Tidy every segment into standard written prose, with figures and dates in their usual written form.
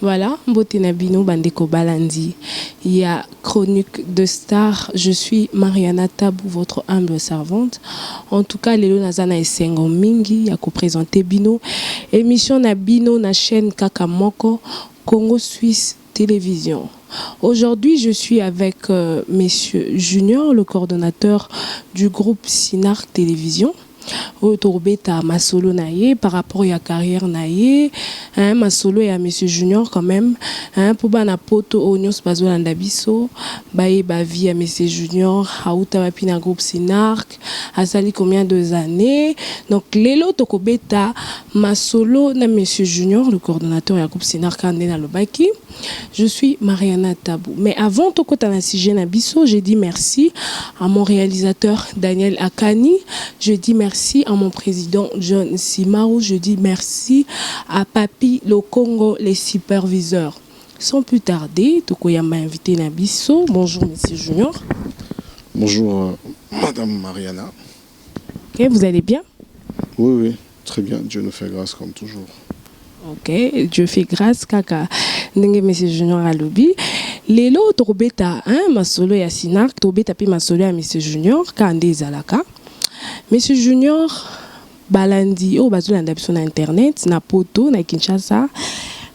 Voilà, Mbotenabino Bandeko Balandi. Il y a Chronique de Star. Je suis Mariana Tabou, votre humble servante. En tout cas, Lelo Nazana et Sengo Mingi, a présenté Bino. Émission na Bino na chaîne Kakamoko, Congo Suisse Télévision. Aujourd'hui, je suis avec Monsieur Junior, le coordonnateur du groupe Sinarc Télévision. Autorbeta Masolo naye par rapport à la carrière naye Masolo et à Monsieur Junior quand même pour bana poto onyos bazolanda biso baye ba vie à Monsieur Junior auta bapina groupe Sinarc asali combien de années donc lelo tokobeta Masolo na Monsieur Junior le coordonnateur du groupe Sinarc andena lobaki. Je suis Mariana Tabou. Mais avant tokota na sujet na biso, j'ai dit merci à mon réalisateur Daniel Akani, je dis merci à mon président John Simaru, je dis merci à Papi le Congo, les superviseurs. Sans plus tarder, Tokoyama invité na biso. Bonjour Monsieur Junior. Bonjour Madame Mariana. Ok, vous allez bien? Oui, très bien. Dieu nous fait grâce comme toujours. Ok, Dieu fait grâce kaka. Ndenge Monsieur Junior a lobby. Lelo tobeta Masolo ya Sinarc, tobeta pe Masolo ya Monsieur Junior kande zalaka. Monsieur Junior balandi o bazolanda biso na internet na poto na Kinshasa.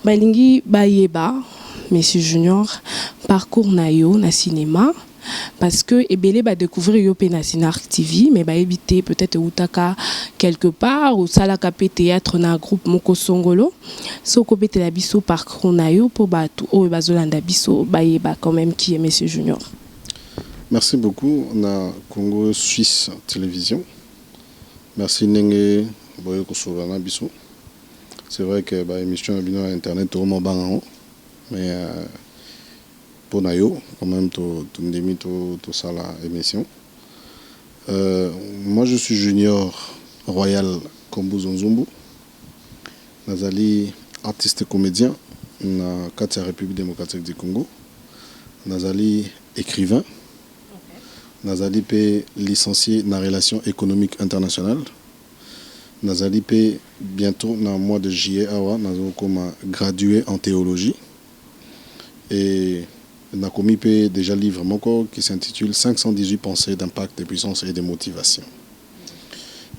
Balingi bayeba Monsieur Junior parcours na yo na cinéma. Parce que Ebele va découvrir Yopé na Sinarc TV, mais va éviter peut-être Outaka quelque part ou Salaka théâtre na groupe Moko Songolo. Soko bete la biso parcours na yo pour batu o bazolanda biso bayeba quand même qui est Monsieur Junior. Merci beaucoup. On a Congo Suisse Télévision. Merci Nenge Boyo Kosolana biso. C'est vrai que bah émission à internet au moment mais pour Nayo, quand même, tout ça la émission. Moi, je suis junior royal Kombu Zonzumbu. Nazali artiste comédien na Katia République démocratique du Congo. Nazali écrivain. Nazali pe licencié dans relations économiques internationales. Nazali pe bientôt dans le mois de juillet awa nazo comme gradué en théologie. Et Nakomi peut déjà livre moko qui s'intitule 518 pensées d'impact, de puissance et de motivation.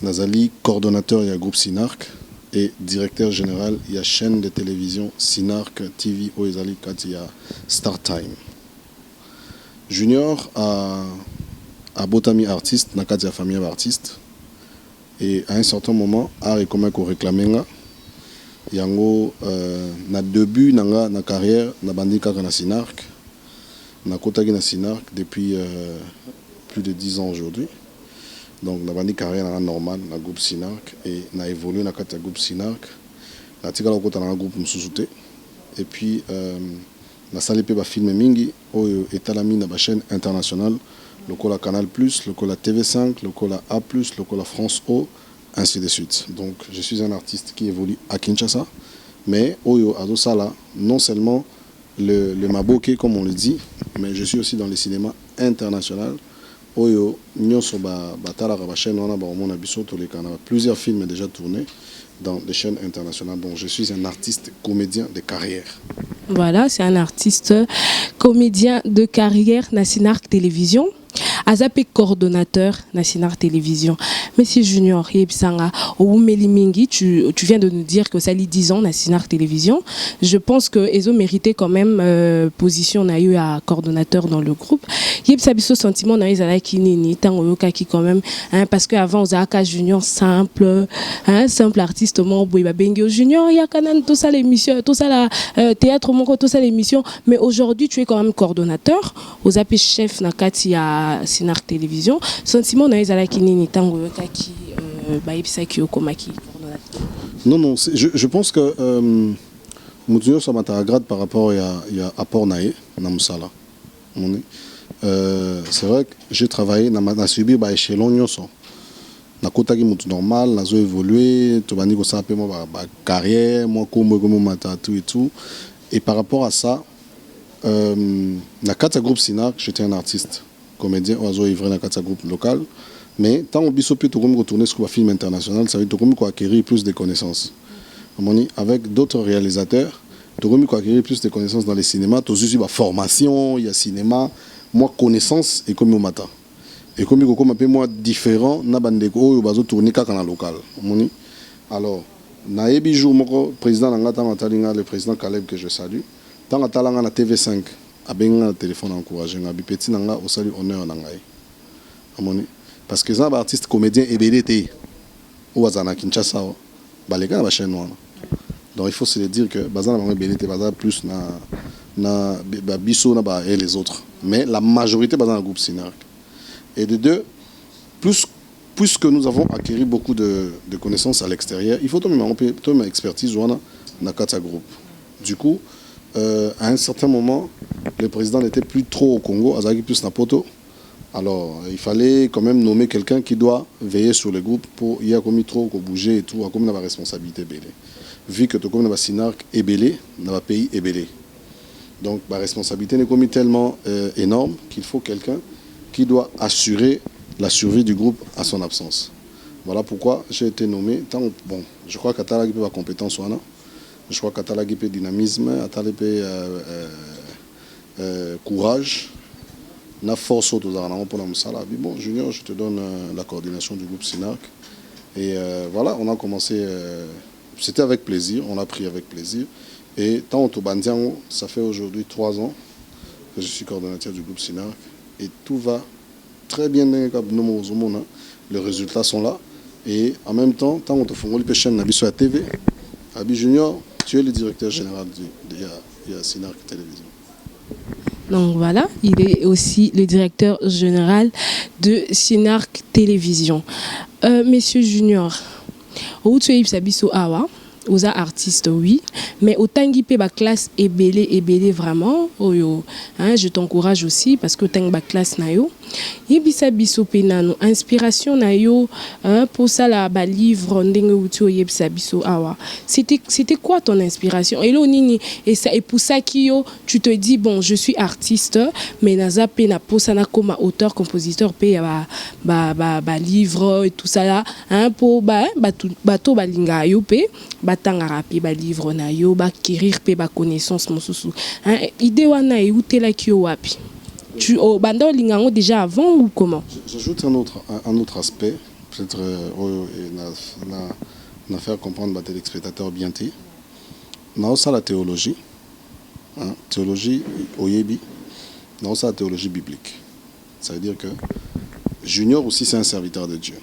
Nazali, coordonnateur du groupe Sinarc et directeur général de la chaîne de télévision Sinarc TV Oezali Katia Star Time. Junior a Botami artiste, na Katia famille artiste. Et à un certain moment, a réclamé yango na début na carrière na bandika na Sinarc. Na kotaki na Sinarc depuis plus de 10 ans aujourd'hui. Donc, na bandi carrière na normal na groupe Sinarc et na évolué na kata groupe Sinarc. Na tika la kota na groupe Msusute. Et puis na sali pe ba film mingi oyo etalami na ba chaîne internationale, lokola Canal+, lokola TV5, lokola A+, lokola France O, ainsi de suite. Donc, je suis un artiste qui évolue à Kinshasa, mais oyo azosala non seulement le Maboke, comme on le dit, mais je suis aussi dans le cinéma international. Oyo, nyoso batala chaîne on a plusieurs films déjà tournés dans des chaînes internationales. Donc je suis un artiste comédien de carrière. Voilà, c'est un artiste comédien de carrière na Sinarc Télévision. Azapé coordonnateur na Sinarc Télévision. Monsieur Junior, tu viens de nous dire que ça lit 10 ans na Sinarc Télévision. Je pense que Ezo méritait quand même position na eu à coordonnateur dans le groupe. Yebsabiso sentiment na ezala kinini tango ki quand même parce que avant Ozaka Junior simple simple artiste mo boiba bengi Junior ya kanan tout ça l'émission tout ça la théâtre mon tout ça l'émission mais aujourd'hui tu es quand même coordonnateur Ozapé chef na kati ya Sinarc Télévision. Sentiment na ezala kinini tango ki baibisaki okomaki coordonnateur. Non, je pense que Moutinho soit mataragrade par rapport à apport nae na musala. C'est vrai que j'ai travaillé na subi ba échelon nyoso. Na kotaki mutu normal, na zo évoluer, to bandi ko sa pe mo ba carrière, moi comme matatu et tout. Et par rapport à ça, na kata groupe Sinarc, j'étais un artiste comédien, oiseau ivre na kata groupe local. Mais tant qu'on peut retourner sur un film international, ça veut dire qu'on acquérir plus de connaissances. Avec d'autres réalisateurs, tu as acquérir plus de connaissances dans les cinémas, tu as aussi la formation, il y a cinéma, moi connaissance et comme au matin. Et comme il y a moi différent, na bandeko yo bazo tourner ka kana local. Alors, na yebi jour moko président ngata matalinga le président Caleb que je salue, tant atalanga na TV5 abenga na téléphone encourager ngabi petit nanga au salut honneur na ngai. Amoni parce que ça artiste comédien ebelete ou azana Kinshasa ba les gars ba chaîne wana. Donc il faut se le dire que bazana ba ebelete bazana plus na biso na ba et les autres, mais la majorité bazana groupe Sinark. Et de deux, puisque nous avons acquis beaucoup de connaissances à l'extérieur, il faut tomber ma expertise dans Nakata Group. Du coup, à un certain moment, le président n'était plus trop au Congo, Azaki plus Napoto. Alors, il fallait quand même nommer quelqu'un qui doit veiller sur le groupe pour il y a commis trop bouger et tout, comme la responsabilité belé. Vu que tout comme la Sinark est belé, dans le pays est belé. Donc, la responsabilité n'est commis tellement énorme qu'il faut quelqu'un qui doit assurer la survie du groupe à son absence. Voilà pourquoi j'ai été nommé. Bon, je crois qu'Atala a compétence, je crois qu'Atala a dynamisme, Atala a courage, la force pour bon, Junior, je te donne la coordination du groupe Sinark. Et voilà, on a commencé, c'était avec plaisir, on a pris avec plaisir. Et tant au Bandiango, ça fait aujourd'hui 3 ans que je suis coordonnateur du groupe Sinark. Et tout va très bien. Les résultats sont là. Et en même temps, tant qu'on te fait une chaîne à la TV, Abi Junior, tu es le directeur général de Sinark Télévision. Donc voilà, il est aussi le directeur général de Sinark Télévision. Monsieur Junior, où tu es Awa? Aux artistes, oui, mais autant qu'il la classe est belé vraiment, hein, je t'encourage aussi parce que autant la classe nayo, yebisa biso penano inspiration nayo, hein, pour ça la livre ndenge uto yebisa biso awa. C'était quoi ton inspiration? Et là nini et ça et pour ça kio tu te dis bon je suis artiste mais naza pe na posana comme auteur compositeur pe ba livre et tout ça là, hein, pour bato balinga yo pe batangara pe ba livre na yo ba kérir pe ba connaissance mosusu, hein, idée wana e utela kio wapi? Tu au banda lingango déjà avant ou comment? J'ajoute un autre aspect peut-être na faire comprendre à téléspectateurs bien té. Na ça la théologie, hein, théologie oyebi, na ça la théologie biblique. Ça veut dire que Junior aussi c'est un serviteur de Dieu.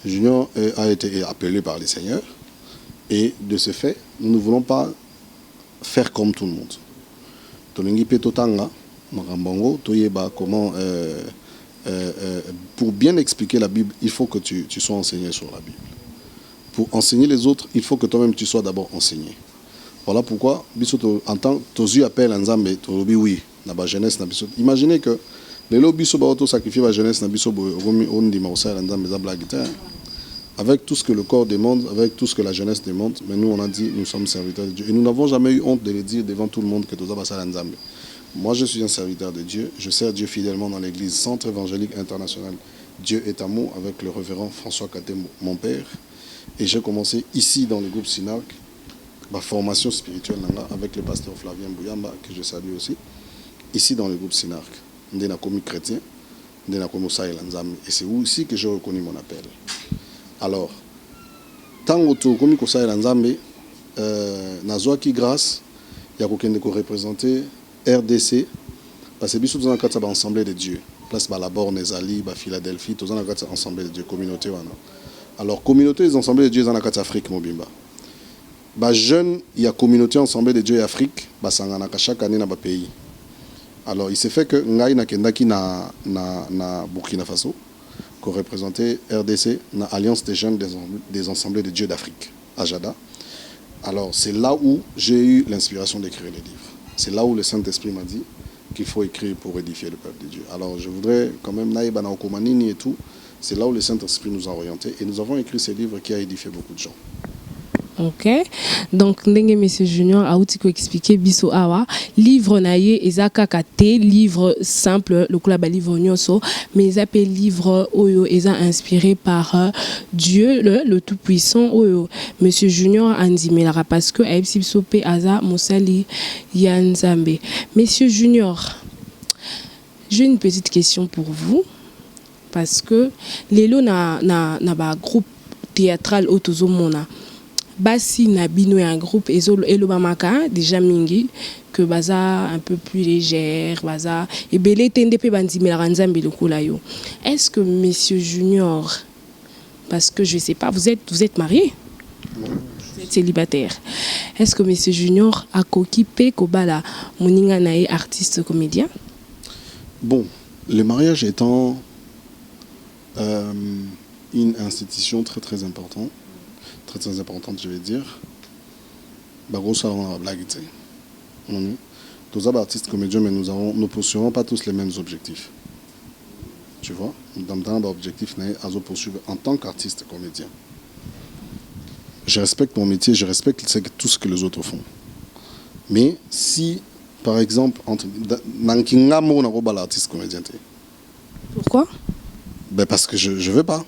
Junior a été appelé par les seigneurs et de ce fait, nous ne voulons pas faire comme tout le monde. Tolingi petotanga, Marambongo, toyeba comment pour bien expliquer la Bible, il faut que tu sois enseigné sur la Bible. Pour enseigner les autres, il faut que toi-même tu sois d'abord enseigné. Voilà pourquoi en tant que tu appelles Nzambe, tu dis oui, na ba jeunesse na biso. Imaginez que les lobbies sont auto sacrifier la jeunesse na biso on dit avec tout ce que le corps demande, avec tout ce que la jeunesse demande, mais nous on a dit nous sommes serviteurs de Dieu et nous n'avons jamais eu honte de le dire devant tout le monde que tu as ça Nzambe. Moi je suis un serviteur de Dieu, je sers Dieu fidèlement dans l'église Centre évangélique international Dieu est amour avec le révérend François Katé, mon père, et j'ai commencé ici dans le groupe Sinark ma formation spirituelle avec le pasteur Flavien Bouyamba que je salue aussi ici dans le groupe Sinark. On a commis chrétien, on a commis Nzambe et c'est aussi que j'ai reconnu mon appel. Alors, tant que commis Nzambe, nazoaki grâce, il y a quelqu'un qui représenter RDC parce que bisous dans la assemblée de Dieu. Place la Borne, Nezali, Philadelphie, tous dans la assemblée de Dieu communauté wana. Alors communauté des assemblées de Dieu dans la Afrique mobimba. Ba jeune, il y a communauté assemblée de Dieu et Afrique, ba sangana chaque année dans ba pays. Alors il s'est fait que ngai na kendaki na Burkina Faso qui représentait RDC na Alliance des jeunes des assemblées de Dieu d'Afrique, Ajada. Alors c'est là où j'ai eu l'inspiration d'écrire les livres. C'est là où le Saint-Esprit m'a dit qu'il faut écrire pour édifier le peuple de Dieu. Alors je voudrais quand même naïba na okomanini et tout. C'est là où le Saint-Esprit nous a orientés et nous avons écrit ces livres qui a édifié beaucoup de gens. Ok, donc ndenge Monsieur Junior a outi ko expliquer biso awa livre na ye ezaka kate livre simple le club livre nyonso mais ils appellent livre oyo eza inspiré par Dieu le tout puissant oyo Monsieur Junior andimelara parce que aibsi biso pe aza mosali ya Nzambe. Monsieur Junior, j'ai une petite question pour vous parce que lelo na ba groupe théâtral autozomona basi na bino un groupe elobamaka déjà mingi que baza un peu plus légère baza et belé tende pe bandimela Nzambe lokola yo. Est-ce que Monsieur Junior, parce que je sais pas, vous êtes marié, vous êtes célibataire, est-ce que Monsieur Junior a koki pe kobala moninga nae artiste comédien? Bon, le mariage étant une institution très très importante, je vais dire. Tous les artistes comédiens, mais nous ne poursuivons pas tous les mêmes objectifs. Tu vois, dans l'objectif, nous poursuivre en tant qu'artiste comédien. Je respecte mon métier, je respecte tout ce que les autres font. Mais si, par exemple, entre l'artiste comédien. Pourquoi? Ben parce que je ne veux pas.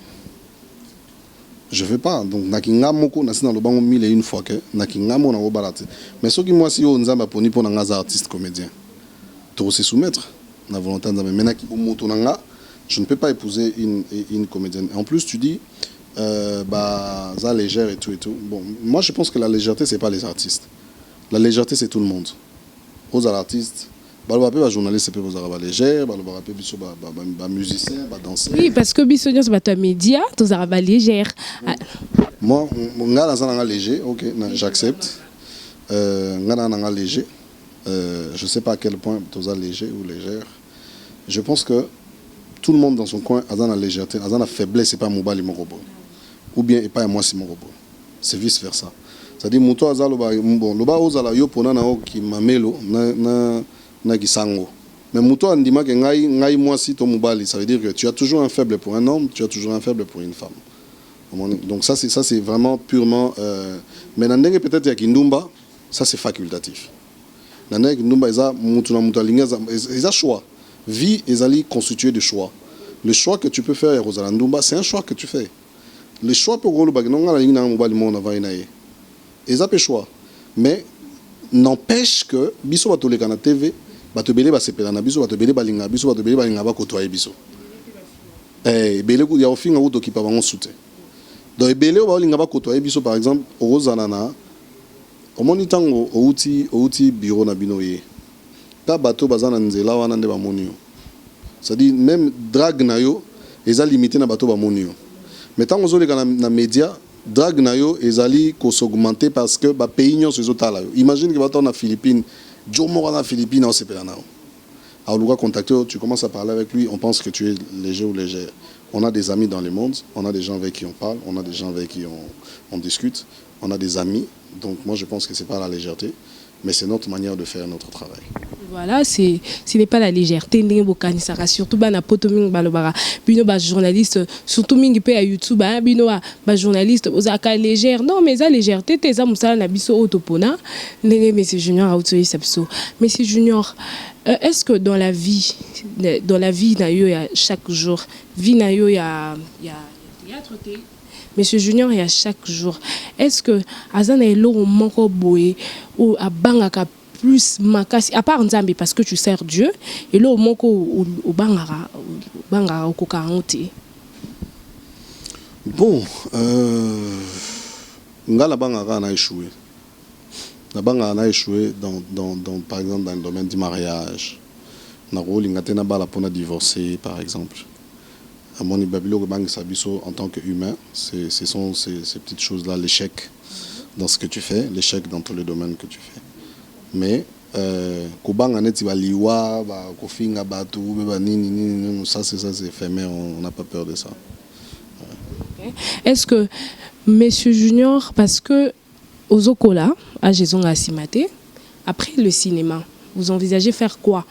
Je ne veux pas. Donc, nakinga moko nasi na lobango mille et une fois que nakinga mo na obalate. Mais ce qui moi si on nzamba poni pour nga artiste comédien. To se soumettre na volonté nzamba mais naki moto nanga, je ne peux pas épouser une comédienne. En plus tu dis ça légère et tout et tout. Bon, moi je pense que la légèreté c'est pas les artistes. La légèreté c'est tout le monde. Aux artistes les journalistes peuvent vous légère, les musiciens, les danseurs. Oui, parce que bisognos c'est un média, tous arabes légère. Moi, je léger, ok, j'accepte. Léger. Je ne sais pas à quel point tous léger ou légère. Je pense que tout le monde dans son coin a la légèreté, a la faiblesse, c'est pas Mobali mon robot. Ou bien et pas moi c'est mon robot. C'est vice versa. C'est-à-dire moto azalo ba bon, loba ozala yo pona na o ki mamelo na gisango. Mais moto andima ke ngai moi si ton mobali, ça veut dire que tu as toujours un faible pour un homme, tu as toujours un faible pour une femme. Donc ça c'est vraiment purement mais nandenge peut-être ya kindumba, ça c'est facultatif. Nandenge kindumba eza mutu na mutu alinga eza choix. Vie ezali constituée de choix. Le choix que tu peux faire Rosala Ndumba, c'est un choix que tu fais. Le choix pour le bagnon la ligne na mobali mon avant inaye. Eza pe choix. Mais n'empêche que biso batoleka na TV bato belé ba sepela na biso bato belé balinga biso bato belé balinga ba kotoyer biso belé ku ya ofinga uto kipa bango soute donc belé ba linga ba kotoyer biso par exemple ozana na omoni tango outi bureau na bino ye ta bato bazana nzela wana nde ba monio ça dit même drag na yo eza limité na bato ba monio mais tango zoleka na média drag na yo ezali ko s'augmenter parce que ba pays nyonso ezotala yo imagine que bato na Philippines Jomo na Philippines, on s'est perdu. Alors, le gars contacté, tu commences à parler avec lui, on pense que tu es léger ou légère. On a des amis dans le monde, on a des gens avec qui on parle, on a des gens avec qui on discute, on a des amis. Donc, moi, je pense que ce n'est pas la légèreté, mais c'est notre manière de faire notre travail. Voilà, ce n'est pas la légèreté, surtout na potoming balobara, bino ba journaliste, surtout mingi pe à YouTube, bino ba journaliste, ozaka légère. Non, mais la légèreté, t'es ça musala na biso autopona, nene Monsieur Junior a autorisé sabso. Monsieur Junior, est-ce que dans la vie na yo ya chaque jour, vie na yo ya théâtre té. Monsieur Junior, il y a chaque jour. Est-ce que azana elo moko boye ou abangaka plus makasi à part Nzambe parce que tu sers Dieu et là au moko au bangara au kokaranté. Bon, ngala bangara na échoué. La bangara a échoué dans par exemple dans le domaine du mariage. Na rôle ngate na bala pona divorcer par exemple. À mon ibabilo bang sabiso en tant qu'humain, ce sont ces petites choses là, l'échec dans ce que tu fais, l'échec dans tous les domaines que tu fais. Mais kobanga neti baliwa ba kofinga batu ba nini ça c'est éphémère, on n'a pas peur de ça. Ouais. Est-ce que Monsieur Junior, parce que Ozokola à Jésus Simate, après le cinéma, vous envisagez faire quoi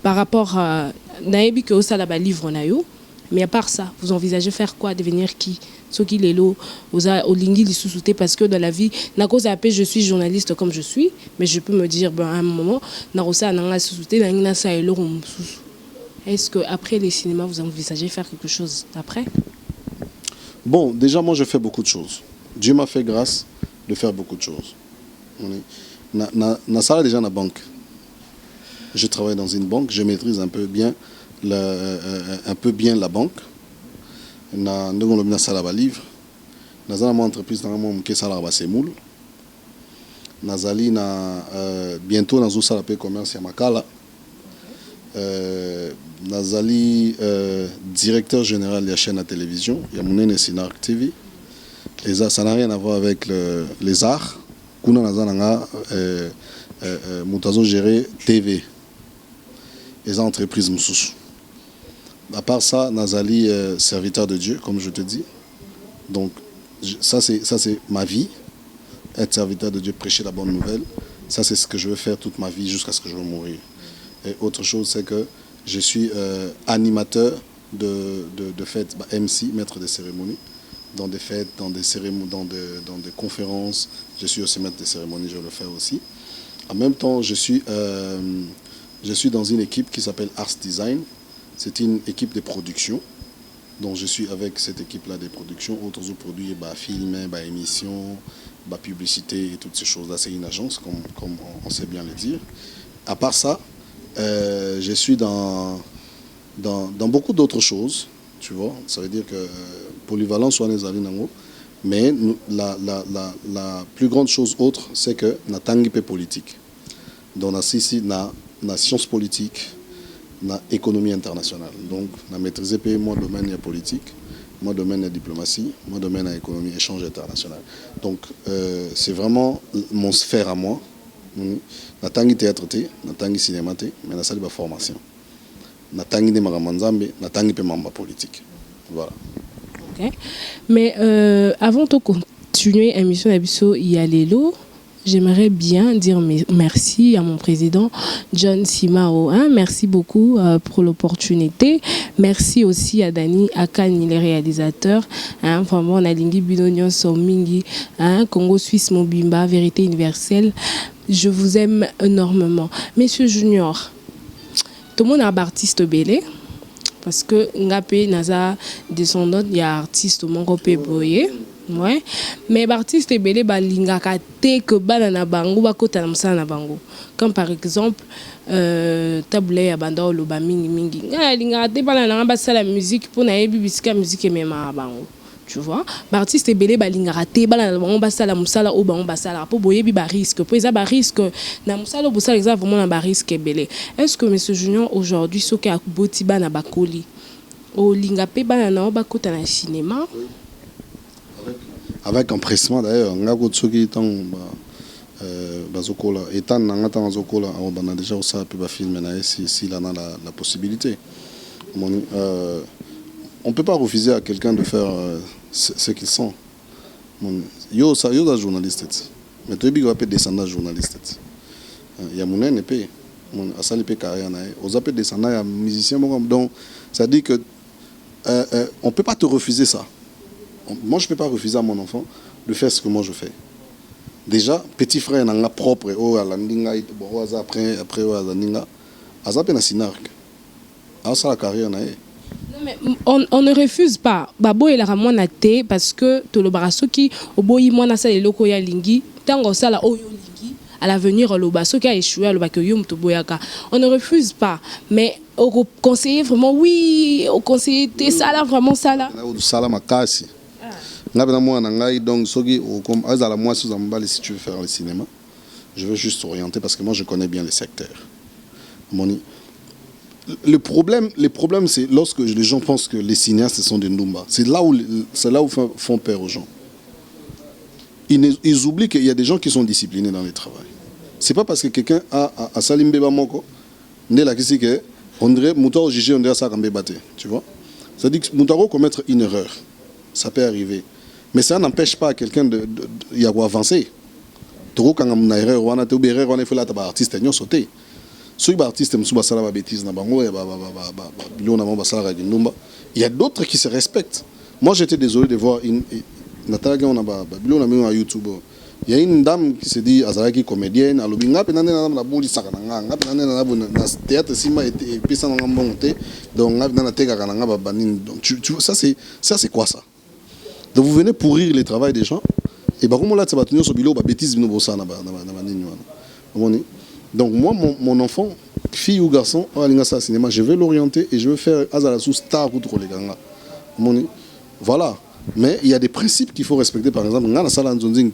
par rapport à naebi que osala ba livre na yo? Mais à part ça, vous envisagez faire quoi? Devenir qui? Ce qui est là, au lingui li sous-souté, parce que dans la vie, na cause après je suis journaliste comme je suis, mais je peux me dire ben à un moment, na rosa na sous-souté, na ça et l'eau. Est-ce que après les cinémas, vous envisagez faire quelque chose après? Bon, déjà moi je fais beaucoup de choses. Dieu m'a fait grâce de faire beaucoup de choses. Na sala déjà na banque. Je travaille dans une banque, je maîtrise un peu bien la banque. Na ndongo na sala ba livre. Nazala mon entreprise dans mon ke sala ba semoule. Nazali na bientôt nazo sala pe commerce ya makala. Nazali directeur général de la chaîne à télévision, il y a mon Sinark TV. Et ça n'a rien à voir avec les arts. Kuna nazana mutazo gérer TV. Les entreprises moussous. À part ça, Nazali serviteur de Dieu, comme je te dis. Donc ça c'est ma vie. Être serviteur de Dieu, prêcher la bonne nouvelle. Ça c'est ce que je veux faire toute ma vie jusqu'à ce que je vais mourir. Et autre chose, c'est que je suis animateur de fêtes, MC, maître de cérémonies, dans des fêtes, dans des cérémonies, dans des conférences. Je suis aussi maître de cérémonies, je le fais aussi. En même temps, je suis dans une équipe qui s'appelle Ars Design. C'est une équipe de production. Donc je suis avec cette équipe-là de production. Autres produits, films, émissions, publicité et toutes ces choses-là. C'est une agence, comme on sait bien le dire. À part ça, je suis dans beaucoup d'autres choses, tu vois. Ça veut dire que polyvalent soit les alinango, mais la plus grande chose autre, c'est que na tangi pe politique. Donc na science politique, na économie internationale. Donc na maîtriser pe mon domaine de politique, mon domaine de diplomatie, mon domaine de économie échange international. Donc c'est vraiment mon sphère à moi. Natangi théâtre té, natangi cinéma té, mais na sali ba formation. Natangi de magamanzambe, natangi pe mamba politique. Voilà. Ok. Mais avant de continuer l'émission d'Abisso Yalelo, j'aimerais bien dire merci à mon président John Simao. Hein? Merci beaucoup pour l'opportunité. Merci aussi à Dani Akani, les réalisateurs. Hein? Vraiment, on a Lingi Binonion Somingi, hein? Congo Suisse Mobimba, Vérité Universelle. Je vous aime énormément. Monsieur Junior, tout le monde a un artiste belé. Parce que Ngapé Naza descendant, il y a artiste Mongo Boye. Ouais. Mais l'artiste est belé balingaka te que banana bango bakota na bango. Comme par exemple tabule ya banda loba mingi. Nga lingaka te banana ba sala musique pour na yebi bisika musique mema bango. Tu vois, l'artiste est belé balingaka te banana bango ba sala musala o bango ba sala pour boyebi ba risque. Pour ça ba risque na musala o ça exact vraiment na ba risque belé. Est-ce que monsieur Junior aujourd'hui soki akuboti bana bakoli o linga pe banana o bakota na cinéma? Avec empressement d'ailleurs, bazokola étant nangata bazokola on a déjà aussi un peu film si là la possibilité. On peut pas refuser à quelqu'un de faire ce qu'il sent. Yo da journaliste. Mais tu es pas descendant journaliste. Il y a mon épée, mon asali pe carrière nae. Aux appels descendant il y a musicien donc ça dit que on peut pas te refuser ça. Moi, je ne peux pas refuser à mon enfant de faire ce que moi je fais. Déjà, petit frère n'a propre, après, la carrière. On ne refuse pas. Babo et la ramon a té parce que tout le barasso qui au bout moi na ça les locaux ya lingi tango ça la oyo lingi à l'avenir le basso qui a échoué à le bakayum to boyaka. On ne refuse pas, mais au conseiller vraiment oui, au conseiller ça là vraiment ça là. Ça là ma casse. Donc, si tu veux faire le cinéma, je veux juste orienter parce que moi je connais bien les secteurs. Le problème c'est lorsque les gens pensent que les cinéastes sont des Ndumba. C'est là où font peur aux gens. Ils oublient qu'il y a des gens qui sont disciplinés dans le travail. C'est pas parce que quelqu'un a Salim Beba Moko, on dirait Moutaro Gigi, on dirait ça comme Bébate. Tu vois? C'est-à-dire que Moutaro commettre une erreur. Ça peut arriver. Mais ça n'empêche pas quelqu'un de avancer. Trop quand on a une erreur, on a une erreur, on a fait là, artiste, on a sauté. Si l'artiste est un bêtise, Il y a d'autres qui se respectent. Moi, j'étais désolé de voir une YouTube. Il y a une dame qui se dit Azaraki comédienne, ça c'est quoi ça? Donc vous venez pourrir le travail des gens et donc moi mon enfant, fille ou garçon, je vais l'orienter et je vais faire Azalasu star ou trop les gars. Voilà. Mais il y a des principes qu'il faut respecter. Par exemple, dans la salle Nzonzing.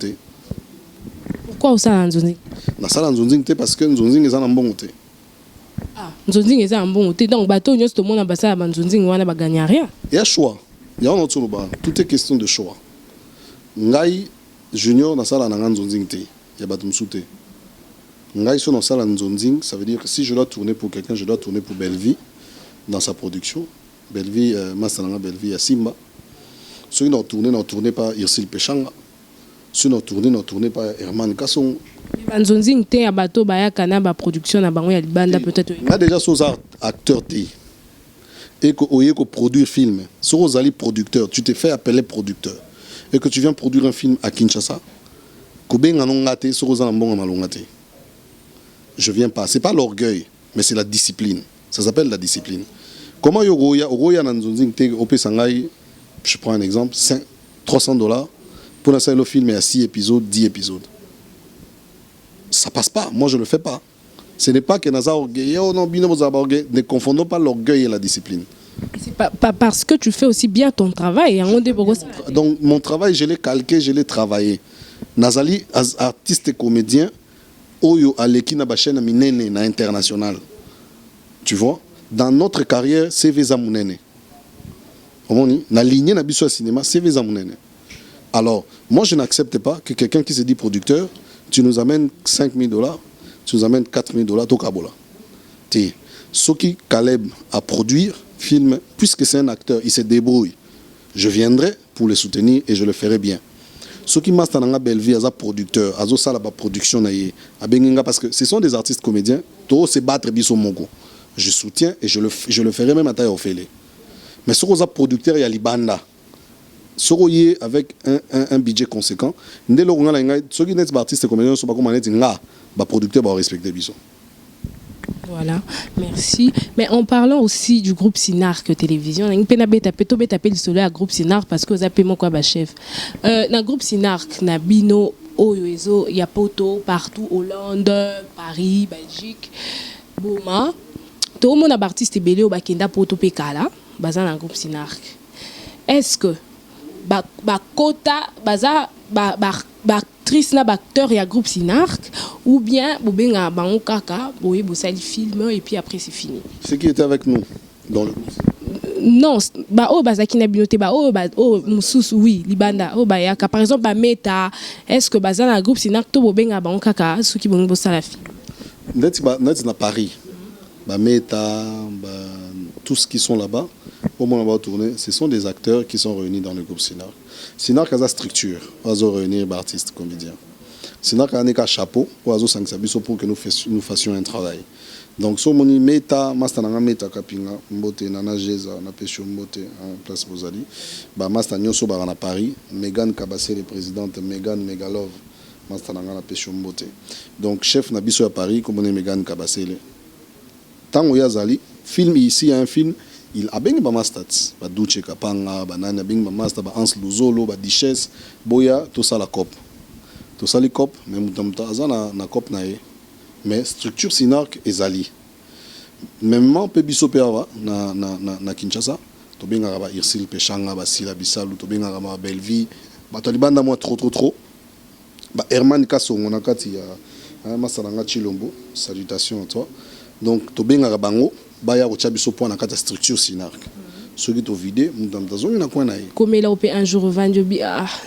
Pourquoi au salle Nzonzing? Dans la salle Nzonzing parce que Nzonzing est un bon côté. Ah, Nzonzing est un bon côté. Donc bateau tout le monde a passé à Nzonzing, on a gagné rien. Il y a choix. Il y a un autre choix. Tout est question de choix. Ngai junior dans la salle Nzonzing il y a batum souté. Ngai sur dans la salle Nzonzing, ça veut dire que si je dois tourner pour quelqu'un, je dois tourner pour Bellevie dans sa production. Bellevie, Mastananga Bellevie à Simba. Ceux qui n'ont tourné par Irsil Pechanga. Ceux qui n'ont tourné par Herman Kasson. Nzonzing te ya bato baya kana ba production na bango ya libanda peut-être. On a déjà ces acteurs te. Et que produire film. Si vous allez producteur, tu te fais appeler producteur. Et que tu viens produire un film à Kinshasa. Je viens pas. C'est pas l'orgueil, mais c'est la discipline. Ça s'appelle la discipline. Comment Oroya Nzonzing te opé sangai? Je prends un exemple, $300 pour lancer le film à 6 épisodes, 10 épisodes. Ça passe pas, moi je le fais pas. Ce n'est pas que Naza orgueil, oh non, ne confondons pas l'orgueil et la discipline. C'est pas parce que tu fais aussi bien ton travail. Donc mon travail, je l'ai calqué, je l'ai travaillé. Nazali, artiste et comédien, Oyo Aleki na bachene minene na international. Tu vois, dans notre carrière, c'est Veza Mounene. Na lignée na biso cinéma, c'est Veza Mounene. Alors, moi je n'accepte pas que quelqu'un qui se dit producteur, tu nous amènes $5,000, tu nous amènes $4,000, Tokabola. Ce qui Caleb à produire, film, puisque c'est un acteur, il se débrouille. Je viendrai pour le soutenir et je le ferai bien. Ce qui m'a dans Belleville, as producteur, as ça la production parce que ce sont des artistes comédiens, tous se battre biso mongo. Je soutiens et je le ferai même à taille au félé. Mais ce qu'on a producteur, il y a Libanda. Ce qu'on y avec un budget conséquent, dès lors qu'on a ceux qui sont artistes comédiens, sont pas comme un producteur va respecter biso. Voilà, merci. Mais en parlant aussi du groupe Sinark Télévision, on a tapé le soleil à groupe Sinark parce que vous avez mon quoi, chef. Dans le groupe Sinark, na Bino, Oyoezo, il y a Poto partout, Hollande, Paris, Belgique, Boma. Tout le monde a artiste belé au Bakenda Poto Pekala, basé dans le groupe Sinark. Est-ce que Bakota, baza, actrice na acteur et groupe Sinark ou bien bobenga bango kaka boye bosali film et puis après c'est fini. Ceux qui étaient avec nous dans le groupe. Non, bazaki na binote mususu oui libanda yaka par exemple Meta, est-ce que baza na groupe Sinark to bobenga bango kaka ceux qui bongo bosala film. Net na Paris. Meta, tous qui sont là-bas, au moment où on va tourner, ce sont des acteurs qui sont réunis dans le groupe Sinark. Sinark a sa structure, on va réunir des artistes comédiens. Sinark a un chapeau pour que nous fassions un travail. Donc, si on dit Meta, Mastananga Meta Kapinga, Mbote, Nana Jeza, Napesho Mbote, en place Bozali, Mastan Nyoso Barana Paris, Megan Kabassé, le présidente, Megan Megalov, Mastananga Napesho Mbote. Donc, chef Nabiso à Paris, comme on est Megan Kabassé. Tant où il y a Zali, film ici, il y a un film. Il a bien des stats, ba Duce Kapanga, ba Nana bien des master, ba Hans Luzolo, ba Diches, Boya, tout ça la cop, tout ça les cop, mais mutamta azana na cop nae, mais structure Sinark et Zali. Même on peut biso peava na Kinshasa, to bien ngaba Irsil Pechanga, ba Sila Bisalu, to bien ngaba Belleville, ba Tolibanda moi trop, ba Herman Kasson na kati ya Masalanga Chilombo, salutations à toi. Donc to bien ngaba bango. Baya au chabiso point na kata structure Sinark. Ce qui est vidé, nous dans ta zone na quoi naï. Comme là on peut un jour vendre bi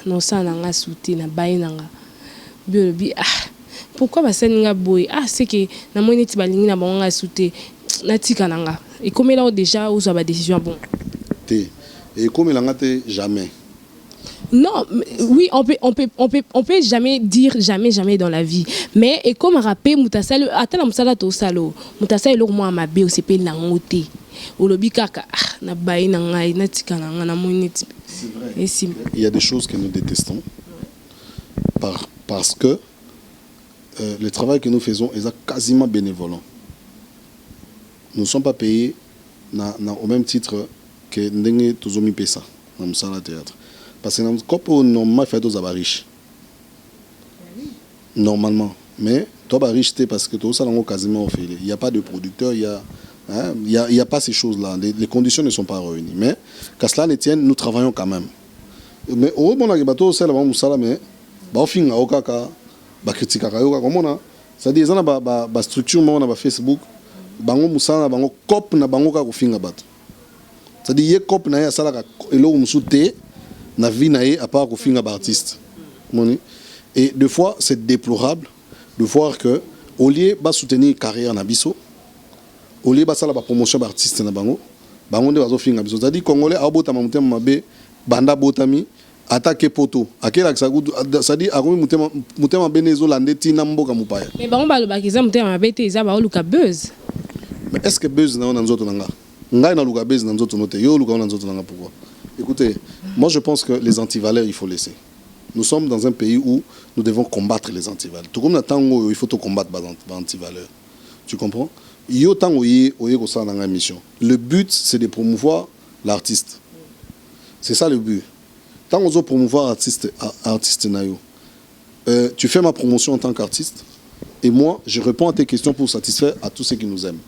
non ça nanga souté na baye nanga. Bi pourquoi ba senga boy c'est que na moi neti balingi na bango souté na tika nanga. Et comme là déjà où ça va décision bon. Et comme là ngate jamais. Non, oui, on peut jamais dire jamais dans la vie. Mais et comme rapper mutasalo atala musala to salo. Mutasalo moi ma be au CP langote. olobi kaka na bayi na ngai na tika na nga na moneti. C'est vrai. Il y a des choses que nous détestons parce que le travail que nous faisons est quasiment bénévolent. Nous ne sommes pas payés au même titre que Ndenge Tozomi Pesa dans le salon théâtre. Parce que nous normalement fait aux riches. Normalement. Mais toi, riche, parce que tout ça, quasiment fait. Il n'y a pas de producteur, il n'y a pas ces choses-là. Les conditions ne sont pas réunies. Mais, qu'à cela ne tienne, nous travaillons quand même. Mais au moment où on a bateau, c'est là où on mais on finit au caca, on critique comment c'est-à-dire ils ont une structure, on a Facebook, bango musala bango cop na bango ka kufinga bato. C'est-à-dire il y a cop na ya sala ka elo musute na vie na à part kufinga ba artiste. Et deux fois c'est déplorable de voir que au lieu de soutenir carrière na biso, au lieu de faire la promotion d'artistes na bango, bango de bazo finga biso. C'est-à-dire congolais abota mamutema mabe banda botami attaquer poto. Akela kisagudu c'est-à-dire akomi mutema benezo lande tina mboka mupaya. Mais bango balobakiza mutema mabe te eza ba luka buzz. Mais est-ce que buzz na on nzoto nanga? Ngai na luka buzz na nzoto note. Yo luka na nzoto nanga pourquoi? Écoutez, moi je pense que les antivaleurs il faut laisser. Nous sommes dans un pays où nous devons combattre les antivaleurs. Tout comme le tango, il faut combattre les antivaleurs. Tu comprends? Yo tango yé ko sa dans la mission. Le but c'est de promouvoir l'artiste. C'est ça le but. Tant qu'on veut promouvoir artiste nayo. Tu fais ma promotion en tant qu'artiste et moi je réponds à tes questions pour satisfaire à tous ceux qui nous aiment.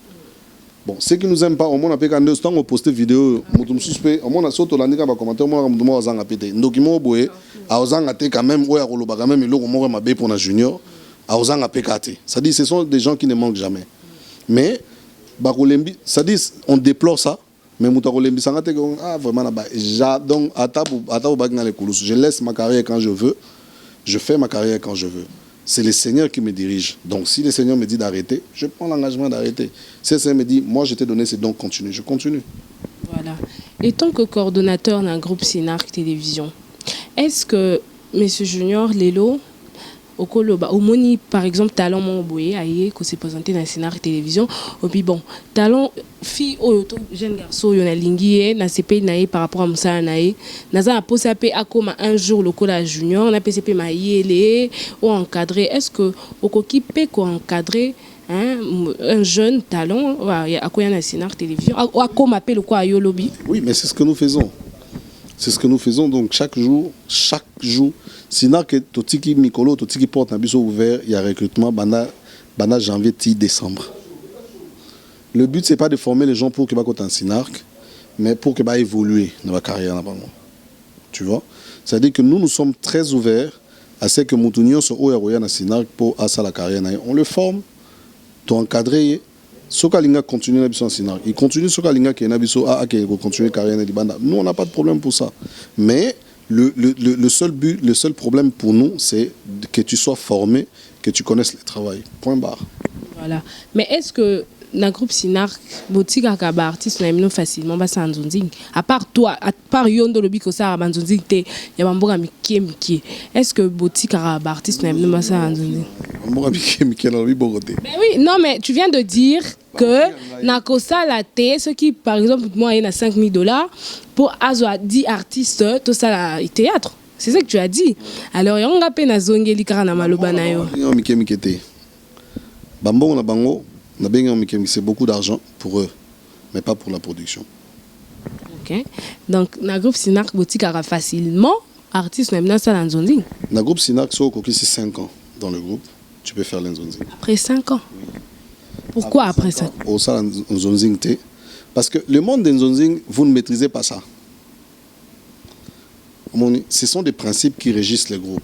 Bon, ceux qui nous aiment pas, au moins on a fait quand temps on poste vidéo, on suspect, au moins on a sauté la nika ba commentaire, au moins on a zanga pété. Document boé, a ozanga té quand même, ouais a rolo ba quand même, il logo mo ma bé pour na junior, a ozanga pékaté. Ça dit ce sont des gens qui ne manquent jamais. Mais ba kolembi, ça dit on déplore ça, mais muta kolembi sanga té vraiment là bas. Donc atabu bagna les koulous. Je laisse ma carrière quand je veux, je fais ma carrière quand je veux. C'est le Seigneur qui me dirige. Donc si le Seigneur me dit d'arrêter, je prends l'engagement d'arrêter. Si le Seigneur me dit, moi je t'ai donné, c'est donc continue, je continue. Voilà. Et tant que coordonnateur d'un groupe Sinarc Télévision, est-ce que M. Junior Lelo, au Moni, par exemple, Talent Monboye, aïe, qui s'est présenté dans Sinarc Télévision, et puis bon, Talent, fille, jeune garçon, il y a linguier, na CP naïe par rapport à Moussa naïe, naza a posé à comme un jour le cola junior, na PCP maïe, ou encadré. Est-ce que au coquille peut encadrer un jeune talent à quoi il y a Sinarc Télévision, à quoi m'appelle le quoi à Yolobi? Oui, mais c'est ce que nous faisons. C'est ce que nous faisons. Donc chaque jour, Sinarc est Totiki Mikolo, Totiki porte un biseau ouvert, il y a recrutement, bana janvier, décembre. Le but, c'est pas de former les gens pour qu'ils soient en Sinarc, mais pour qu'ils évoluer dans la carrière. Tu vois? C'est-à-dire que nous sommes très ouverts à ce que Moutounion soit au héroïen dans Sinarc pour à la carrière. On le forme, tu encadré. Sokalinga continue en Sinarc. Il continue Sokalinga qui est nabiso qui continue la carrière de banda. Nous, on n'a pas de problème pour ça. Mais le seul but, le seul problème pour nous, c'est que tu sois formé, que tu connaisses le travail. Point barre. Voilà. Mais est-ce que dans le groupe Sinarc, Boti Kakaba artiste n'a facilement pas ça en zonzing. À part toi, à part Yondo le biko ça en zonzing, il y a Bamboga Mikie. Est-ce que Boti Kakaba artiste n'a pas ça en zonzing? Bamboga Mikie dans le boroté. Mais oui, non mais tu viens de dire que Nakosa la T, ce qui par exemple moi il y a $5,000 pour Azoa 10 artistes, tout ça la théâtre. C'est ça que tu as dit. Alors il y a un peu na zongeli karana maloba na yo. Mikie té. Bambo na bango. C'est beaucoup d'argent pour eux, mais pas pour la production. Ok. Donc, dans le groupe Sinarc, boutique aura facilement artiste même dans ça dans Zonzing. Dans le groupe Sinarc, c'est 5 ans dans le groupe, tu peux faire l'Nzonzing. Après 5 ans. Pourquoi après ça? Au ça Nzonzing T. Parce que le monde d'Nzonzing, vous ne maîtrisez pas ça. Ce sont des principes qui régissent le groupe.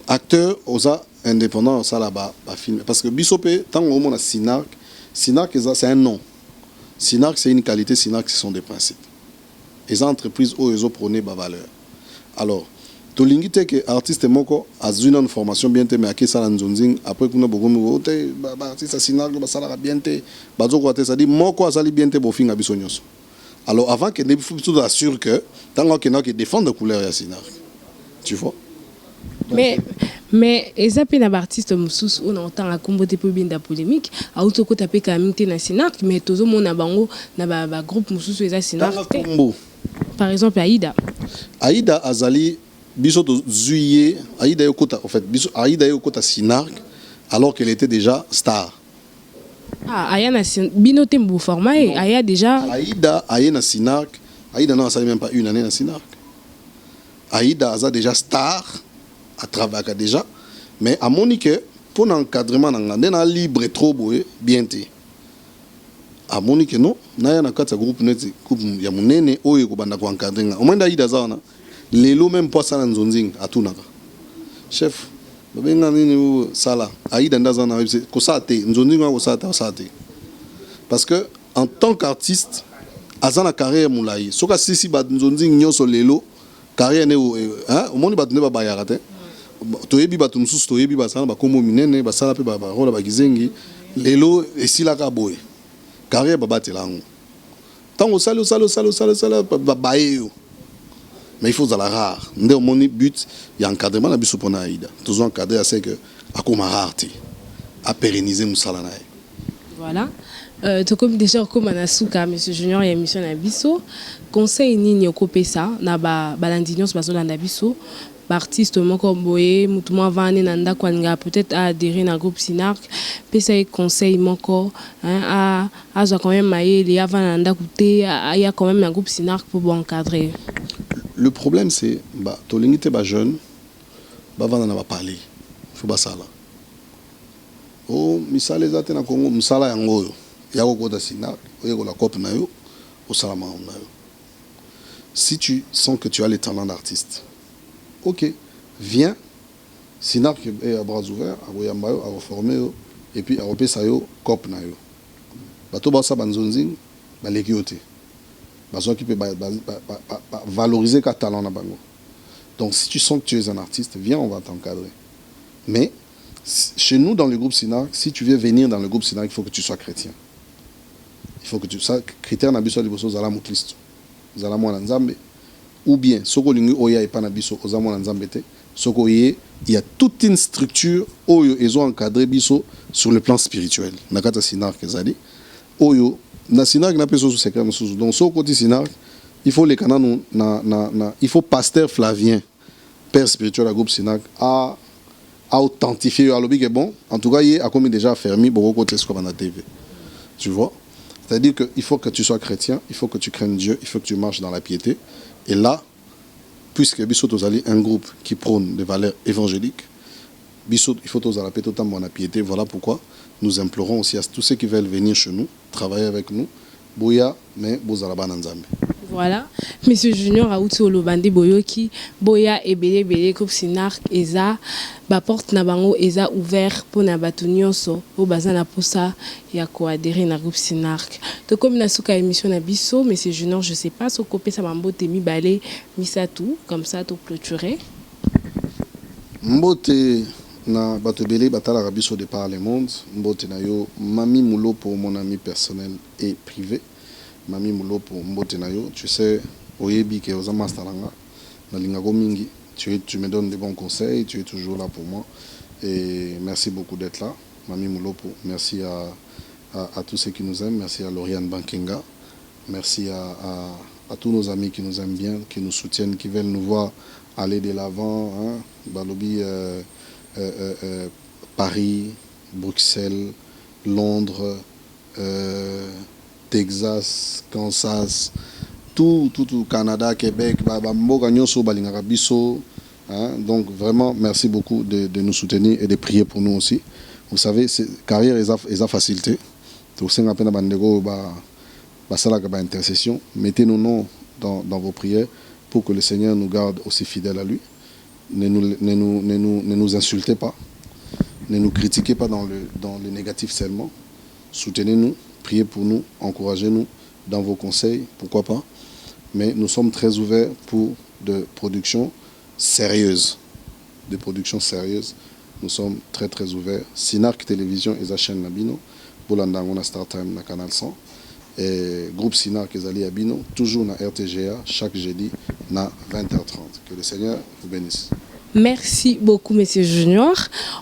Acteurs, osa indépendant, ça là-bas, film. Parce que Bissopé, tant qu'on a Sinarc, Sinarc c'est un nom. Sinarc c'est une qualité, Sinarc ce sont des principes. Les entreprises où ils ont prôné ma valeur. Alors, tu l'ingite que artiste moko a une formation bien te mais à qui ça l'anzonzing après qu'on a beaucoup de artiste Sinarc ça la bien te bazo quoi te ça dit moko ça li bien te bo finga bisonyos. Alors avant que ne tout assure que tant qu'on a qui défend de couleur à Sinarc. Tu vois? Mais Mais eza pe na ba artiste mususu on entend a comboter pe bien da polémique a auto ko taper ka mingte na Sinark mais tozo mona bango na ba groupe mususu eza Sinark. Par exemple Aïda. Aïda azali biso to zuye Aïda yokota en fait biso Aïda yokota Sinark alors qu'elle était déjà star. Ah Aya na bino tembo format et Aya déjà Aïda Aya na Sinark Aïda non ça même pas une année na Sinark. Aïda a déjà star à travailler déjà mais à Monique pour l'encadrement n'a libre trop bien té à Monique non na ya na kata groupe net groupe ya munene oyo ko banda ko encadrer nga au moins Aïda zana lelo même pas ça na nzonzing atunaka chef babenga nini sala Aïda ndazana ko sa té nzonzing ko sa té parce que en tant qu'artiste azana carrière moulayi soka sisi ba nzonzing nyoso lelo carrière ne hein au monde batune ba bayara te toyebi batu mususu toyebi basala ba komo minene basala pe ba rola ba gizengi lelo esila ka boy carrière ba batelango tango salo ba bayo mais il faut za la rare ndé mon but ya encadrement na biso pona Aïda toujours encadrer à ce que akoma rare à pérenniser musala na. Voilà. To comme déjà comme Anasuka monsieur Junior ya émission na biso conseil nini okopesa na ba balandinyos bazolanda biso ba artiste moko boye mutu mo vane na ndako alinga peut-être à adhérer na groupe Sinark pesa e conseil moko hein à quand même maïli avant na ndako té il y a quand même un groupe Sinark pour bon encadrer. Le problème c'est ba to lingité ba jeune ba vana na ba parler faut ba sala oh misala ezate na Congo misala yango ya ko kota Sinark oyo la cop na yo au salama na yo. Si tu sens que tu as les talents d'artiste, ok, viens, Sinark est à bras ouverts, à Boyambayo, à reformer, et puis à repérer ça, cop na yo. Bato basa banzonzing, balekiote. Bazo qui peut valoriser ka talent na bango. Donc si tu sens que tu es un artiste, viens, on va t'encadrer. Mais chez nous dans le groupe Sinark, si tu veux venir dans le groupe Sinark, il faut que tu sois chrétien. Il faut que tu sois critère na biso liboso zala mukristo. Zala mwana nzambe ou bien soko lingi oya epana biso oza mwana nzambe te soko ye il y a toute une structure oyo ezo encadrer biso sur le plan spirituel nakata Sinark ezali oyo na Sinark na peso secret mususu donc soko ti Sinark il faut les canons na il faut pasteur Flavien père spirituel à groupe Sinark à authentifier à lobby que bon en tout cas il a comme déjà fermé beaucoup côté ce qu'on a TV tu vois. C'est-à-dire qu'il faut que tu sois chrétien, il faut que tu craignes Dieu, il faut que tu marches dans la piété. Et là, puisque Bissot Tozali un groupe qui prône des valeurs évangéliques, Bissot, il faut Tozala totalement la piété. Voilà pourquoi nous implorons aussi à tous ceux qui veulent venir chez nous, travailler avec nous, Boya, mais Bozalaba Nzambe. Voilà, monsieur Junior Aouti Olobande Boyoki, Boya et Bélé groupe Sinark Eza, ba porte na bango Eza ouvert pour na batu nyonso, au bazana pour ça, ya ko adhérer na groupe Sinark. To comme na suka émission na biso, monsieur Junior, je sais pas so copé ça mambote mi balé misatu comme ça to clôturer. Mbote na batu belé batala biso de par le monde, mbote na yo Mami Moulo pour mon ami personnel et privé. Mami Moulo pour mbote na yo, tu sais, oyebi ke ozama stalanga, na lingago mingi, tu me donnes des bons conseils, tu es toujours là pour moi, et merci beaucoup d'être là, Mami Moulo pour, merci à tous ceux qui nous aiment, merci à Lauriane Bankenga, merci à tous nos amis qui nous aiment bien, qui nous soutiennent, qui veulent nous voir aller de l'avant, hein, Balobi, Paris, Bruxelles, Londres, Texas, Kansas, tout Canada, Québec, hein, donc vraiment merci beaucoup de nous soutenir et de prier pour nous aussi. Vous savez, carrière est facilité. Intercession. Mettez nos noms dans vos prières pour que le Seigneur nous garde aussi fidèles à lui. Ne nous insultez pas. Ne nous critiquez pas dans le négatif seulement. Soutenez-nous. Priez pour nous, encouragez-nous dans vos conseils, pourquoi pas. Mais nous sommes très ouverts pour de productions sérieuses. Des productions sérieuses. Nous sommes très très ouverts. Sinark Télévision et sa chaîne Nabino. Bolandangona Star Time na Canal 100. Et groupe Sinark et Abino. Toujours na RTGA chaque jeudi na 20h30. Que le Seigneur vous bénisse. Merci beaucoup, Monsieur Junior.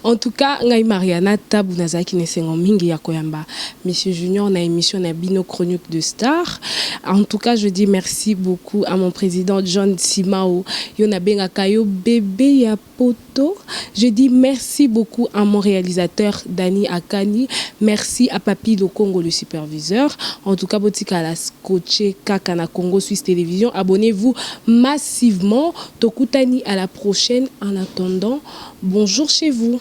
En tout cas, ngai Mariana Tabu nazaki nesengo mingi ya koyamba. Monsieur Junior na émission na Bino Chronique de Star. En tout cas, je dis merci beaucoup à mon président John Simao. Yona benga kayo bébé ya poto. Je dis merci beaucoup à mon réalisateur Dani Akani. Merci à Papi de Congo, le superviseur. En tout cas, botika la scotché kaka na Congo Suisse Télévision. Abonnez-vous massivement. Tokutani à la prochaine. En attendant, bonjour chez vous.